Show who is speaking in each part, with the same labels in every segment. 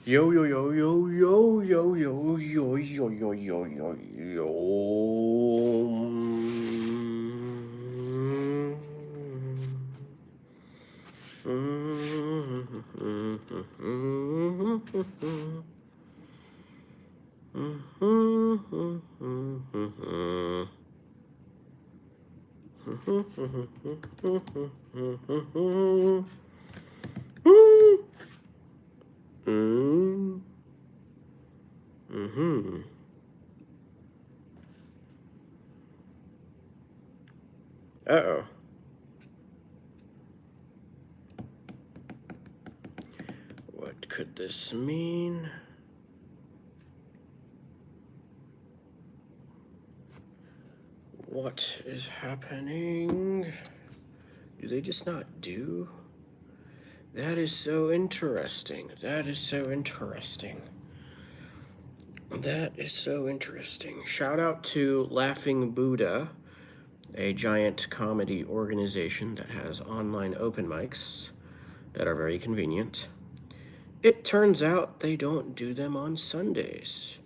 Speaker 1: Yo yo yo yo yo yo yo yo yo yo yo yo yo. Uh-oh. What could this mean? What is happening? Do they just not do? That is so interesting. That is so interesting. That is so interesting. Shout out to Laughing Buddha, a giant comedy organization that has online open mics that are very convenient. It turns out they don't do them on Sundays,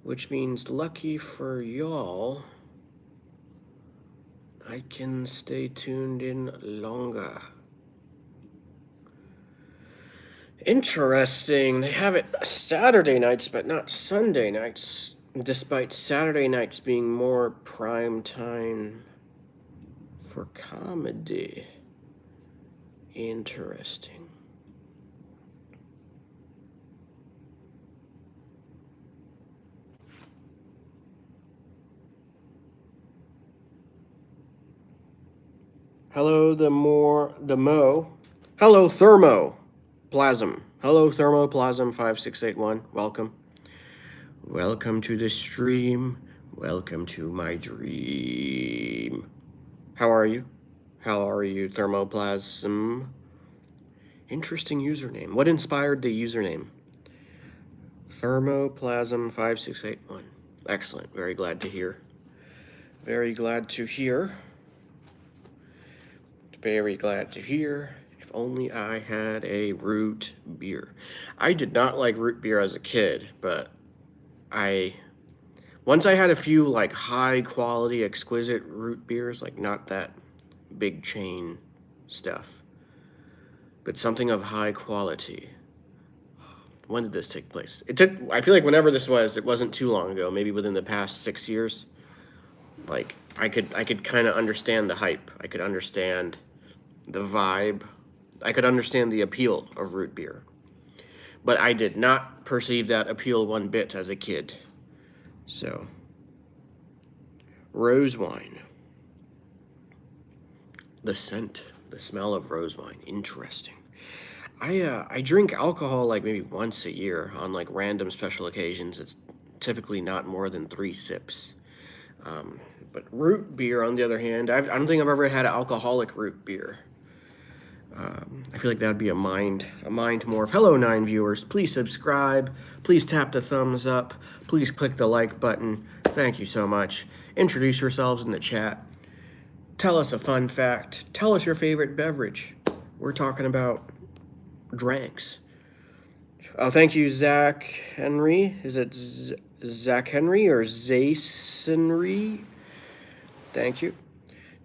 Speaker 1: which means lucky for y'all, I can stay tuned in longer. Interesting. They have it Saturday nights, but not Sunday nights, despite Saturday nights being more prime time for comedy. Interesting. Hello, the Mo. Hello, Thermoplasm. Hello, Thermoplasm 5681. Welcome. Welcome to the stream. Welcome to my dream. How are you? How are you, Thermoplasm? Interesting username. What inspired the username? Thermoplasm 5681. Excellent. Very glad to hear. Very glad to hear. Very glad to hear. If only I had a root beer. I did not like root beer as a kid, but once I had a few like high quality, exquisite root beers, like not that big chain stuff, but something of high quality. When did this take place? I feel like whenever this was, it wasn't too long ago, maybe within the past 6 years. Like I could kind of understand the hype. I could understand the vibe. I could understand the appeal of root beer. But I did not perceive that appeal one bit as a kid. So, rose wine. The scent, the smell of rose wine. Interesting. I drink alcohol like maybe once a year on like random special occasions. It's typically not more than 3 sips. But root beer, on the other hand, I don't think I've ever had alcoholic root beer. I feel like that would be a mind morph. Hello, 9 viewers. Please subscribe. Please tap the thumbs up. Please click the like button. Thank you so much. Introduce yourselves in the chat. Tell us a fun fact. Tell us your favorite beverage. We're talking about drinks. Oh, thank you, Zach Henry. Is it Zach Henry or Zasonry? Thank you.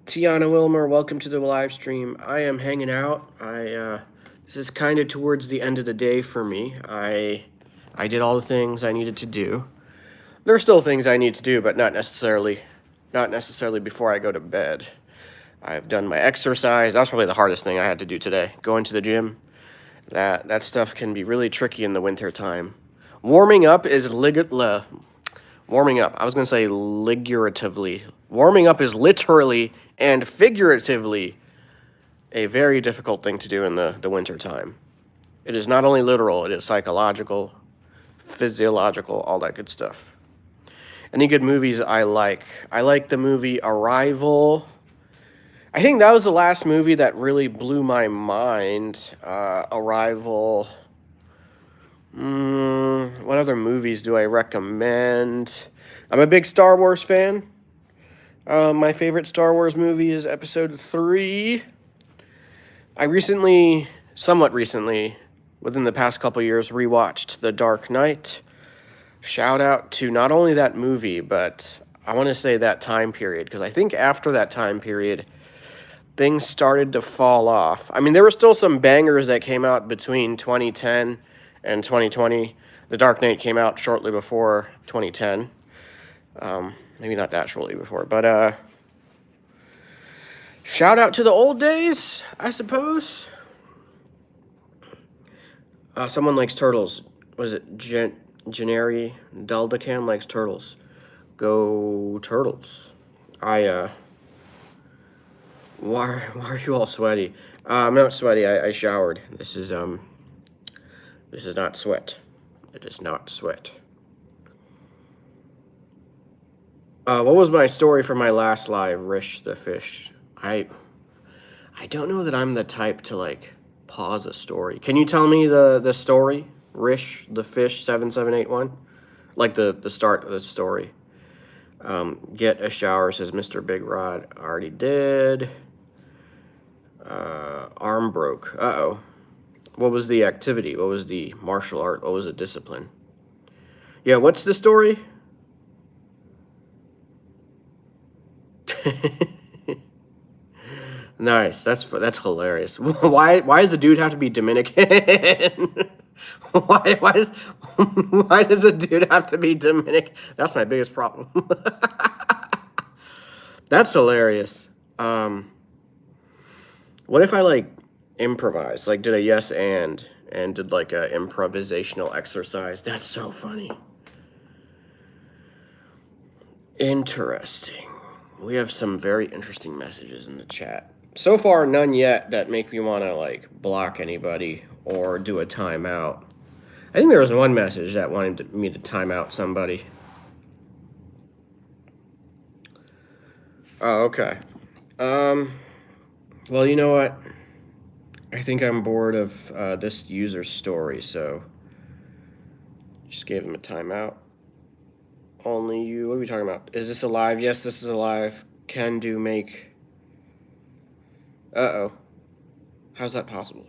Speaker 1: Tiana Wilmer, welcome to the live stream. I am hanging out. This is kind of towards the end of the day for me. I did all the things I needed to do. There are still things I need to do, but not necessarily before I go to bed. I've done my exercise. That's probably the hardest thing I had to do today. Going to the gym. That stuff can be really tricky in the winter time. Warming up is warming up. I was going to say figuratively. Warming up is literally and figuratively a very difficult thing to do in the winter time. It is not only literal, it is psychological, physiological, all that good stuff. Any good movies I like? I like the movie Arrival. I think that was the last movie that really blew my mind. Arrival. What other movies do I recommend? I'm a big Star Wars fan. My favorite Star Wars movie is Episode 3. Somewhat recently, within the past couple years, rewatched The Dark Knight. Shout out to not only that movie, but I want to say that time period, because I think after that time period, things started to fall off. I mean, there were still some bangers that came out between 2010 and 2020. The Dark Knight came out shortly before 2010. Maybe not that shortly before, but shout out to the old days, I suppose. Someone likes turtles. What is it? Janeri Deldacan likes turtles. Go Turtles. Why are you all sweaty? I'm not sweaty. I showered. This is not sweat. It is not sweat. What was my story for my last live, Rish the Fish? I don't know that I'm the type to like pause a story. Can you tell me the story, Rish the Fish 7781? Like the start of the story. Get a shower, says Mr. Big Rod. Already did. Arm broke. Uh-oh. What was the activity? What was the martial art? What was the discipline? Yeah, what's the story? Nice. That's hilarious. Why does the dude have to be Dominican? why does why does the dude have to be Dominican? That's my biggest problem. That's hilarious. What if I like improvised, like did a yes and did like a improvisational exercise? That's so funny. Interesting. We have some very interesting messages in the chat. So far, none yet that make me want to like block anybody or do a timeout. I think there was one message that wanted me to time out somebody. Oh, okay. Well, you know what? I think I'm bored of this user's story, so just gave him a timeout. Only you. What are we talking about? Is this alive? Yes, this is alive. Can do make. Uh-oh. How's that possible?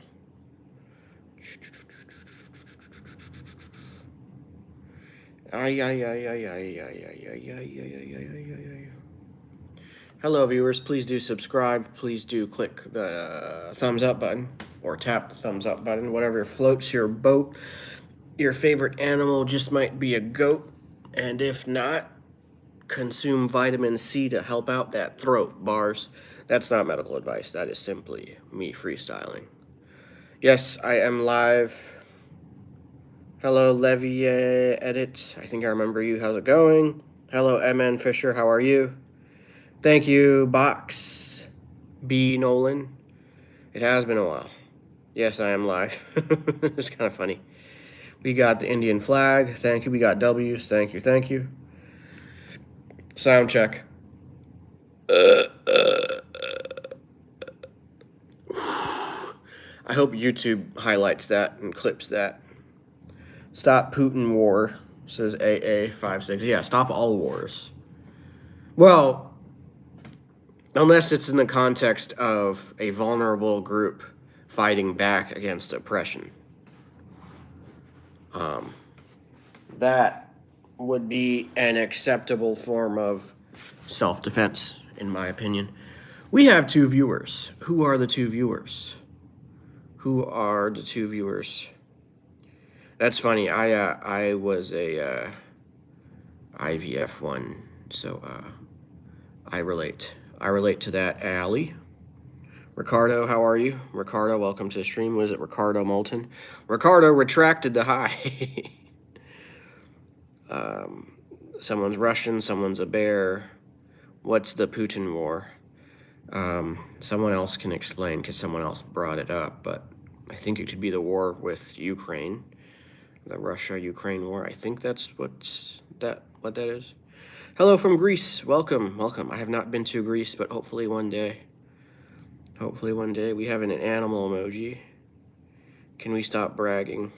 Speaker 1: Hello, viewers. Please do subscribe. Please do click the thumbs up button or tap the thumbs up button. Whatever floats your boat. Your favorite animal just might be a goat. And if not, consume vitamin C to help out that throat, bars. That's not medical advice. That is simply me freestyling. Yes, I am live. Hello, Levy Edit. I think I remember you. How's it going? Hello, MN Fisher. How are you? Thank you, Box B Nolan. It has been a while. Yes, I am live. It's kind of funny. We got the Indian flag. Thank you. We got W's. Thank you. Thank you. Sound check. I hope YouTube highlights that and clips that. Stop Putin war, says AA56. Yeah, stop all wars. Well, unless it's in the context of a vulnerable group fighting back against oppression. That would be an acceptable form of self-defense, in my opinion. We have 2 viewers. Who are the 2 viewers? Who are the 2 viewers? That's funny. I was a IVF one, so I relate. I relate to that, Allie. Ricardo, how are you? Ricardo, welcome to the stream. Was it Ricardo Moulton? Ricardo retracted the hi. Someone's Russian, someone's a bear. What's the Putin war? Someone else can explain because someone else brought it up, but I think it could be the war with Ukraine, the Russia-Ukraine war. I think that's what that is. Hello from Greece. Welcome, welcome. I have not been to Greece, but hopefully one day. Hopefully one day. We have an animal emoji. Can we stop bragging?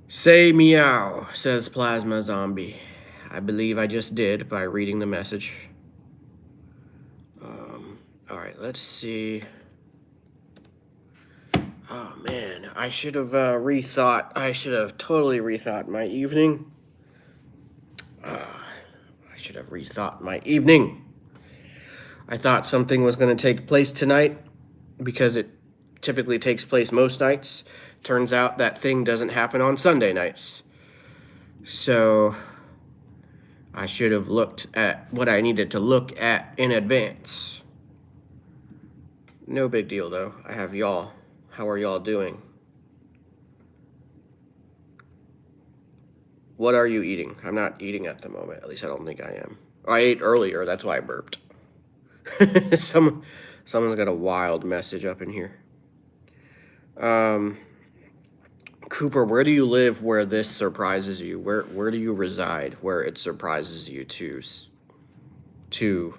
Speaker 1: Say meow, says Plasma Zombie. I believe I just did by reading the message. All right, let's see. I should have rethought. I should have totally rethought my evening. I should have rethought my evening. I thought something was going to take place tonight because it typically takes place most nights. Turns out that thing doesn't happen on Sunday nights. So I should have looked at what I needed to look at in advance. No big deal, though. I have y'all. How are y'all doing? What are you eating? I'm not eating at the moment. At least I don't think I am. I ate earlier. That's why I burped. Someone's got a wild message up in here. Cooper, where do you live where this surprises you? Where do you reside where it surprises you to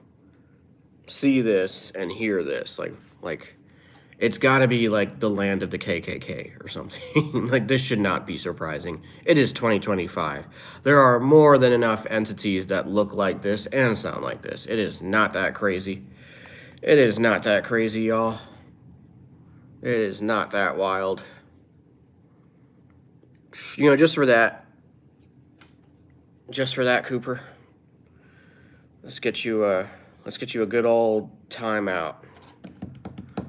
Speaker 1: see this and hear this? Like it's got to be like the land of the KKK or something. Like this should not be surprising. It is 2025. There are more than enough entities that look like this and sound like this. It is not that crazy. It is not that crazy, y'all. It is not that wild. You know, just for that, Cooper. Let's get you a good old timeout.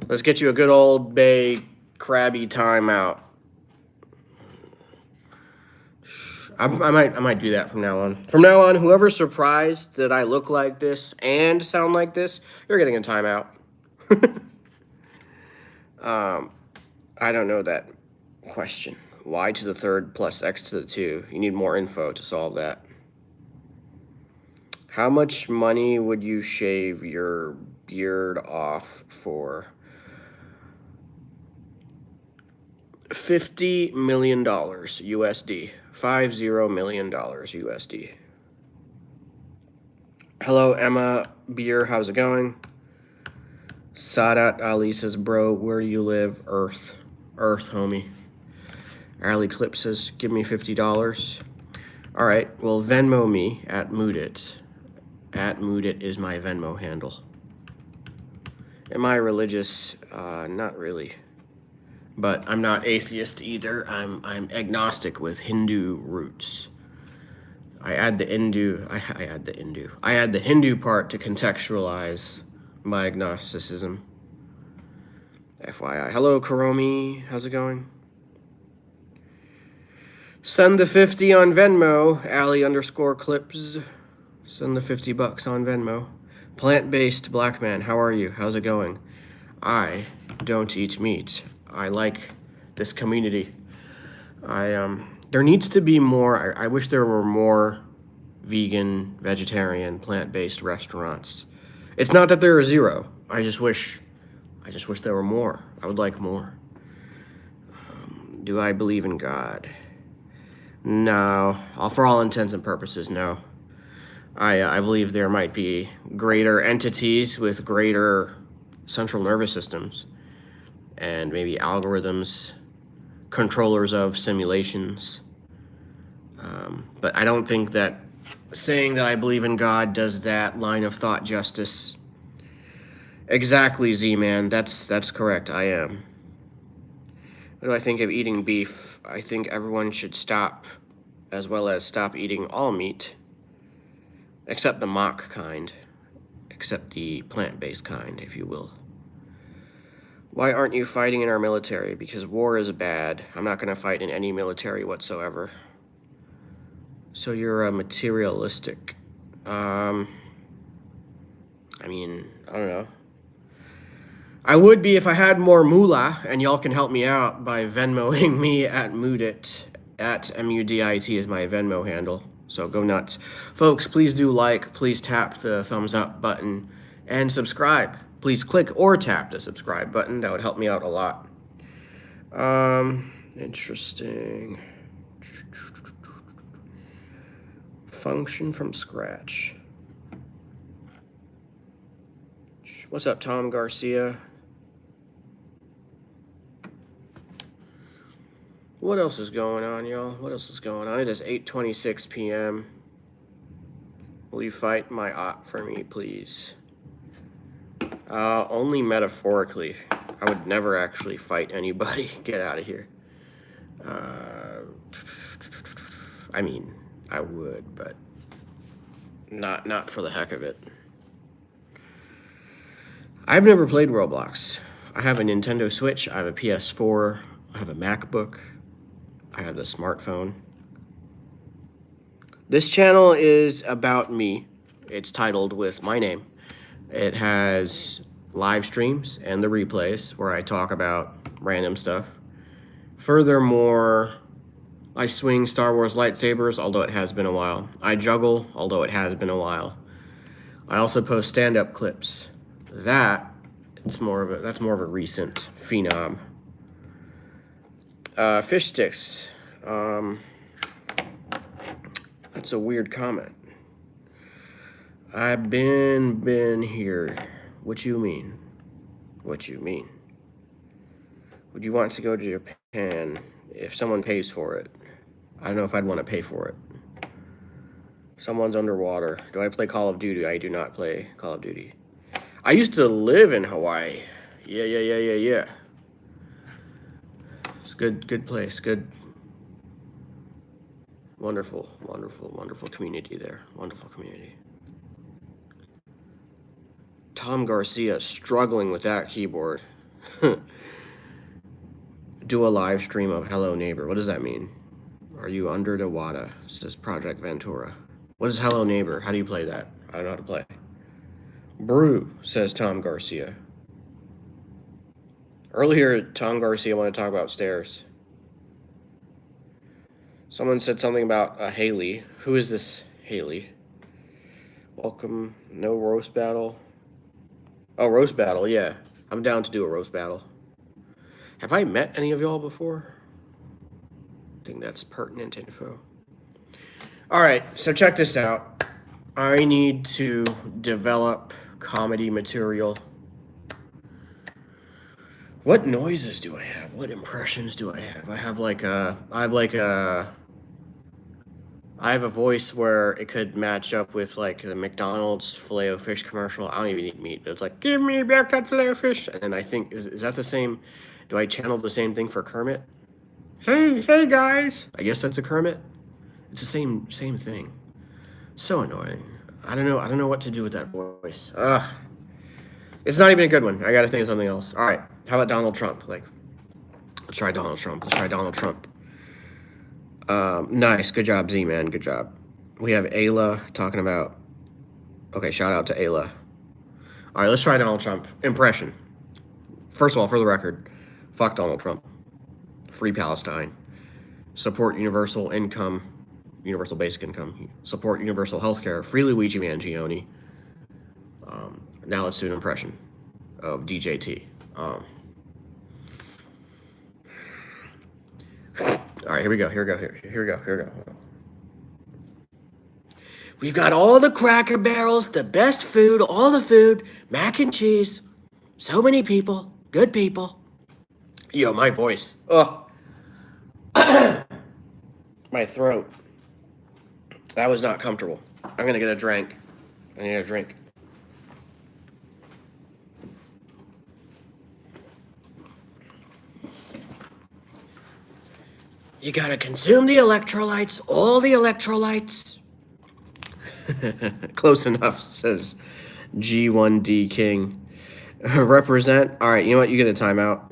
Speaker 1: Let's get you a good old Bay Krabby timeout. I might do that from now on. From now on, whoever's surprised that I look like this and sound like this, you're getting a timeout. I don't know that question. Y to the third plus x to the 2. You need more info to solve that. How much money would you shave your beard off for? $50 million USD. $50 million USD. Hello, Emma Beer. How's it going? Sadat Ali says, bro, where do you live? Earth, homie. Ali Clip says, give me $50. All right, well, Venmo me at Moodit. At Moodit is my Venmo handle. Am I religious? Not really. But I'm not atheist either. I'm agnostic with Hindu roots. I add the Hindu part to contextualize my agnosticism. FYI. Hello, Karomi. How's it going? Send the 50 on Venmo. Ali_clips. Send the $50 on Venmo. Plant-based black man. How are you? How's it going? I don't eat meat. I like this community. There needs to be more. I wish there were more vegan, vegetarian, plant-based restaurants. It's not that there are zero. I just wish there were more. I would like more. Do I believe in God? No. For all intents and purposes, no. I believe there might be greater entities with greater central nervous systems and maybe algorithms, controllers of simulations. But I don't think that saying that I believe in God does that line of thought justice. Exactly, Z-Man. That's correct. I am. What do I think of eating beef? I think everyone should stop, as well as stop eating all meat, except the mock kind, except the plant-based kind, if you will. Why aren't you fighting in our military? Because war is bad. I'm not going to fight in any military whatsoever. So you're materialistic. I mean, I don't know. I would be if I had more moolah, and y'all can help me out by Venmoing me at Moodit. At MUDIT is my Venmo handle. So go nuts. Folks, please do like, please tap the thumbs up button, and subscribe. Please click or tap the subscribe button. That would help me out a lot. Interesting. Function from scratch. What's up, Tom Garcia? What else is going on, y'all? What else is going on? It is 8:26 p.m. Will you fight my op for me, please? Only metaphorically. I would never actually fight anybody. Get out of here. Uh, I mean, I would, but not for the heck of it. I've never played Roblox. I have a Nintendo Switch, I have a PS4, I have a MacBook, I have the smartphone. This channel is about me. It's titled with my name. It has live streams and the replays where I talk about random stuff. Furthermore, I swing Star Wars lightsabers, although it has been a while. I juggle, although it has been a while. I also post stand-up clips. That's more of a recent phenom. Fish sticks. That's a weird comment. I've been here. What you mean? What you mean? Would you want to go to Japan if someone pays for it? I don't know if I'd want to pay for it. Someone's underwater. Do I play Call of Duty? I do not play Call of Duty. I used to live in Hawaii. Yeah. It's good place. Good. Wonderful community there. Wonderful community. Tom Garcia struggling with that keyboard. Do a live stream of Hello Neighbor. What does that mean? Are you under the water? Says Project Ventura. What is Hello Neighbor? How do you play that? I don't know how to play. Brew, says Tom Garcia. Earlier, Tom Garcia wanted to talk about stairs. Someone said something about Haley. Who is this Haley? Welcome. No roast battle. Oh, roast battle, yeah. I'm down to do a roast battle. Have I met any of y'all before? I think that's pertinent info. All right, so check this out. I need to develop comedy material. What noises do I have? What impressions do I have? I have a voice where it could match up with like the McDonald's Filet-O-Fish commercial. I don't even eat meat, but it's like, give me back that Filet-O-Fish. And I think, is that the same? Do I channel the same thing for Kermit? Hey guys. I guess that's a Kermit. It's the same thing. So annoying. I don't know what to do with that voice. Ugh. It's not even a good one. I gotta think of something else. All right. How about Donald Trump? Like, let's try Donald Trump. Nice. Good job, Z-Man. Good job. We have Ayla talking about... Okay, shout out to Ayla. All right, let's try Donald Trump. Impression. First of all, for the record, fuck Donald Trump. Free Palestine. Support universal income, universal basic income. Support universal health care. Free Luigi Mangione. Now let's do an impression of DJT. All right, here we go. We've got all the Cracker Barrels, the best food, all the food, mac and cheese. So many people, good people. Yo, my voice. Oh, my throat. That was not comfortable. I'm gonna get a drink. I need a drink. You gotta consume the electrolytes, all the electrolytes. Close enough, says G1D King. Represent. All right, you know what? You get a timeout.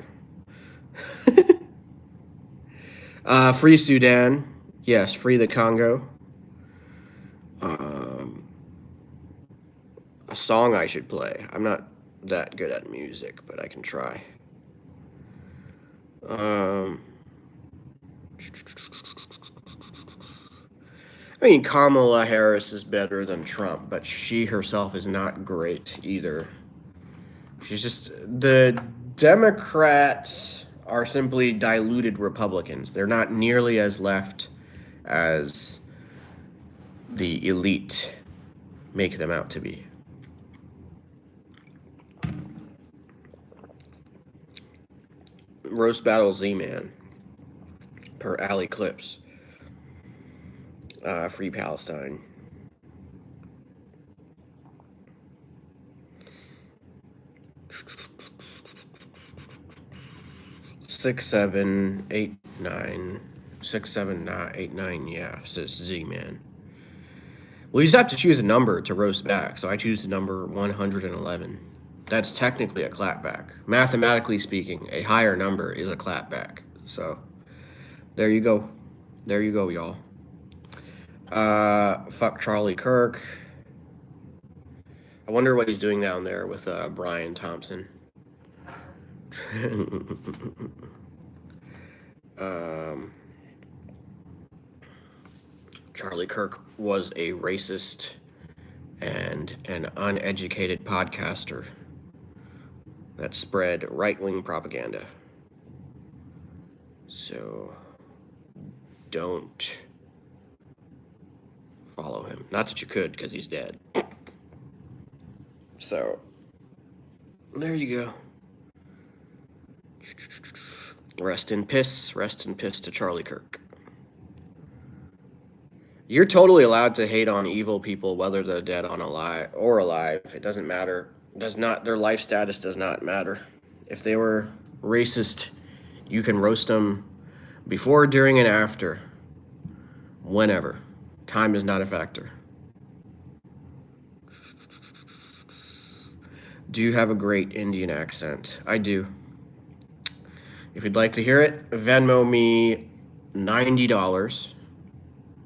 Speaker 1: Free Sudan. Yes, free the Congo. A song I should play. I'm not that good at music, but I can try. I mean, Kamala Harris is better than Trump, but she herself is not great either. She's just... The Democrats are simply diluted Republicans. They're not nearly as left as the elite make them out to be. Roast Battle Z-Man per Alley Clips. Free Palestine. 6789. 67989, yeah, says Z Man. Well, you just have to choose a number to roast back, so I choose the number 111. That's technically a clapback. Mathematically speaking, a higher number is a clapback. So, there you go. There you go, y'all. Fuck Charlie Kirk. I wonder what he's doing down there with Brian Thompson. Charlie Kirk was a racist and an uneducated podcaster that spread right-wing propaganda. So don't follow him. Not that you could, because he's dead. So there you go. Rest in piss to Charlie Kirk. You're totally allowed to hate on evil people, whether they're dead or alive. It doesn't matter. Their life status does not matter. If they were racist, you can roast them before, during, and after. Whenever. Time is not a factor. Do you have a great Indian accent? I do. If you'd like to hear it, Venmo me $90.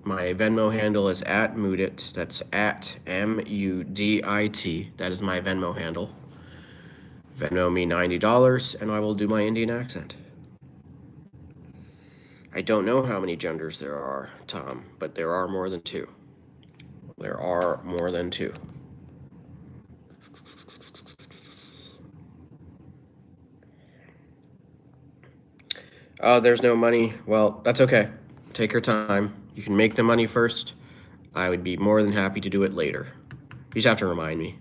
Speaker 1: My Venmo handle is @Mudit. That's @MUDIT. That is my Venmo handle. Venmo me $90 and I will do my Indian accent. I don't know how many genders there are, Tom, but there are more than two. There are more than two. There's no money. Well, that's okay. Take your time. You can make the money first. I would be more than happy to do it later. You just have to remind me.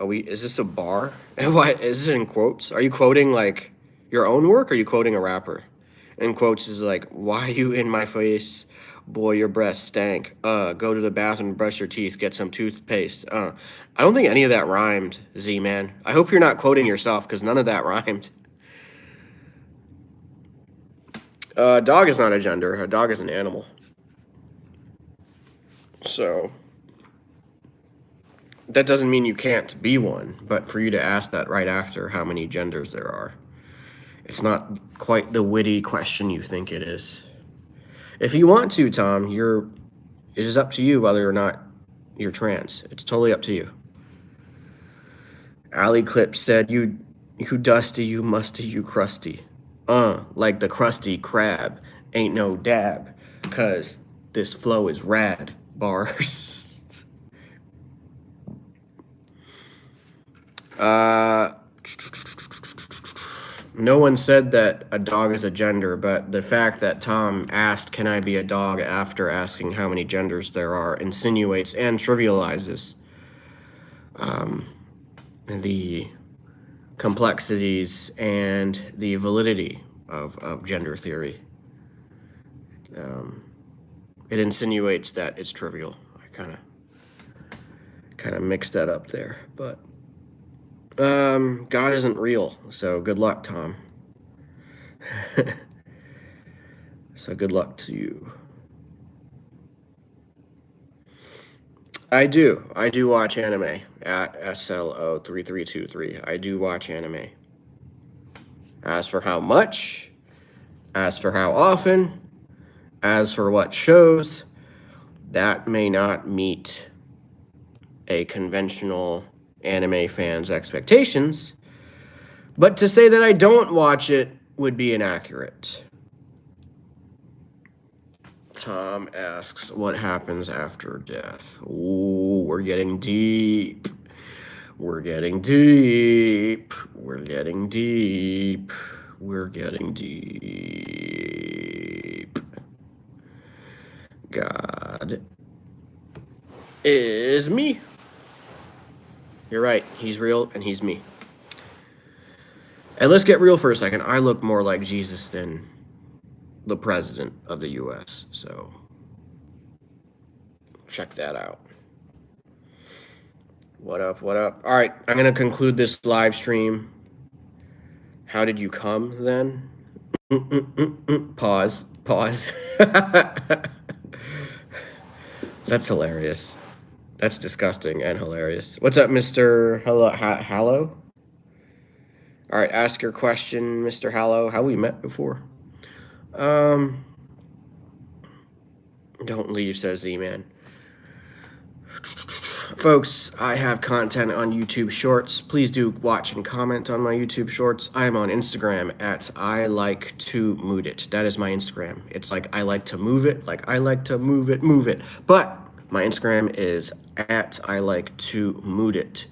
Speaker 1: Is this a bar? What, is it in quotes? Are you quoting like your own work or are you quoting a rapper? In quotes is like, why you in my face? Boy, your breath stank. Go to the bathroom, brush your teeth, get some toothpaste. I don't think any of that rhymed, Z-Man. I hope you're not quoting yourself because none of that rhymed. Dog is not a gender. A dog is an animal. So that doesn't mean you can't be one, but for you to ask that right after how many genders there are, it's not quite the witty question you think it is. If you want to, Tom, it is up to you whether or not you're trans. It's totally up to you. Ali Clip said, you dusty, you musty, you crusty. Like the Krusty Krab, ain't no dab, 'cause this flow is rad. Bars. No one said that a dog is a gender, but the fact that Tom asked, can I be a dog, after asking how many genders there are, insinuates and trivializes the complexities and the validity of gender theory. It insinuates that it's trivial. I kind of mixed that up there, but God isn't real, so good luck, Tom. So good luck to you. I do watch anime at SLO3323. I do watch anime. As for how much, as for how often, as for what shows, that may not meet a conventional anime fan's expectations, but to say that I don't watch it would be inaccurate. Tom asks, what happens after death? Ooh, we're getting deep. We're getting deep. We're getting deep. We're getting deep. God is me. You're right. He's real and he's me. And let's get real for a second. I look more like Jesus than the president of the U.S., so check that out. What up, what up? All right, I'm going to conclude this live stream. How did you come then? Pause. Pause. That's hilarious. That's disgusting and hilarious. What's up, Mr. Hallow? All right, ask your question, Mr. Hallow. Have we met before? Um, don't leave, says Z-Man. Folks, I have content on YouTube Shorts. Please do watch and comment on my YouTube Shorts. I am on Instagram at I like to mood it. That is my Instagram. It's like I like to move it, like I like to move it, move it. But my Instagram is at I like to mood it.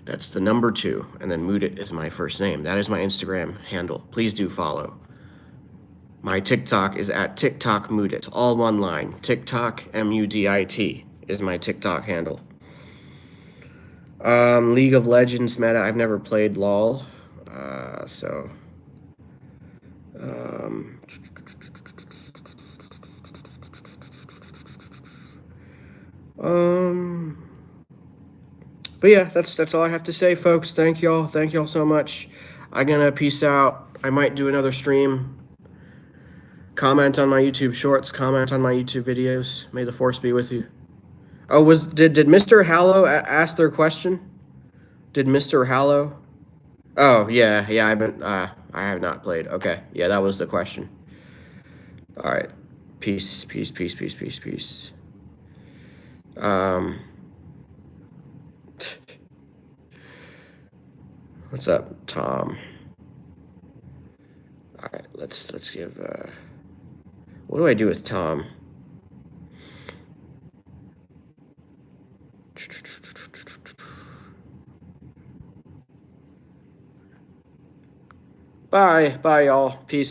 Speaker 1: That's the number 2, and then mood it is my first name. That is my Instagram handle. Please do follow. My TikTok is at TikTok mood it, all one line. TikTok MUDIT is my TikTok handle. League of Legends meta. I've never played LOL, so. But yeah, that's all I have to say, folks. Thank y'all so much. I'm gonna peace out. I might do another stream. Comment on my YouTube Shorts. Comment on my YouTube videos. May the force be with you. Oh, did Mr. Hallow ask their question? Did Mr. Hallow? Oh yeah, I have not played. Okay, yeah, that was the question. All right, peace. What's up, Tom? All right, let's give. What do I do with Tom? Bye, y'all. Peace.